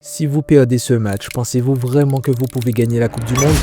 Si vous perdez ce match, pensez-vous vraiment que vous pouvez gagner la Coupe du Monde?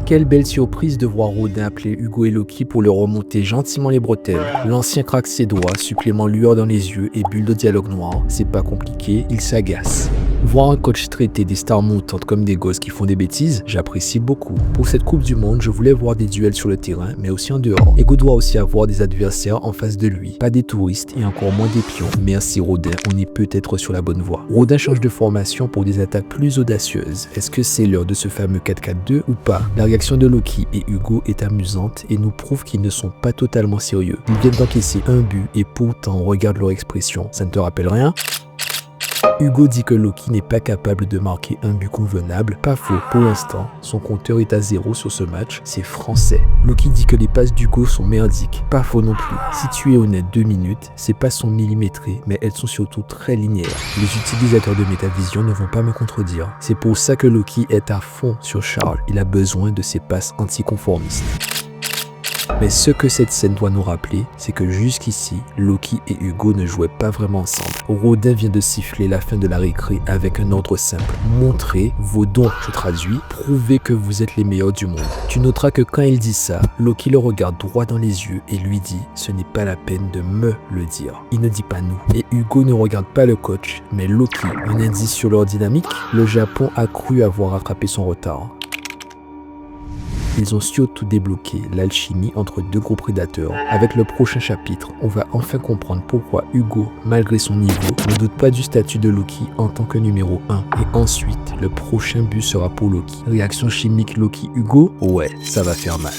Quelle belle surprise de voir Rodin appeler Hugo et Loki pour leur remonter gentiment les bretelles. L'ancien craque ses doigts, supplément lueur dans les yeux et bulle de dialogue noir. C'est pas compliqué, il s'agace. Voir un coach traiter des stars montantes comme des gosses qui font des bêtises, j'apprécie beaucoup. Pour cette Coupe du Monde, je voulais voir des duels sur le terrain, mais aussi en dehors. Hugo doit aussi avoir des adversaires en face de lui, pas des touristes et encore moins des pions. Merci Rodin, on est peut-être sur la bonne voie. Rodin change de formation pour des attaques plus audacieuses. Est-ce que c'est l'heure de ce fameux 4-4-2 ou pas? La réaction de Loki et Hugo est amusante et nous prouve qu'ils ne sont pas totalement sérieux. Ils viennent d'encaisser un but et pourtant regarde leur expression. Ça ne te rappelle rien? Hugo dit que Loki n'est pas capable de marquer un but convenable. Pas faux, pour l'instant, son compteur est à 0 sur ce match, c'est français. Loki dit que les passes d'Hugo sont merdiques. Pas faux non plus. Si tu es honnête 2 minutes, ces passes sont millimétrées, mais elles sont surtout très linéaires. Les utilisateurs de Metavision ne vont pas me contredire. C'est pour ça que Loki est à fond sur Charles. Il a besoin de ces passes anticonformistes. Mais ce que cette scène doit nous rappeler, c'est que jusqu'ici, Loki et Hugo ne jouaient pas vraiment ensemble. Rodin vient de siffler la fin de la récré avec un ordre simple. Montrez vos dons, je traduis, prouvez que vous êtes les meilleurs du monde. Tu noteras que quand il dit ça, Loki le regarde droit dans les yeux et lui dit « ce n'est pas la peine de me le dire ». Il ne dit pas nous. Et Hugo ne regarde pas le coach, mais Loki. Un indice sur leur dynamique, le Japon a cru avoir rattrapé son retard. Ils ont surtout débloqué l'alchimie entre deux gros prédateurs. Avec le prochain chapitre, on va enfin comprendre pourquoi Hugo, malgré son niveau, ne doute pas du statut de Loki en tant que numéro 1. Et ensuite, le prochain but sera pour Loki. Réaction chimique Loki-Hugo? Ouais, ça va faire mal.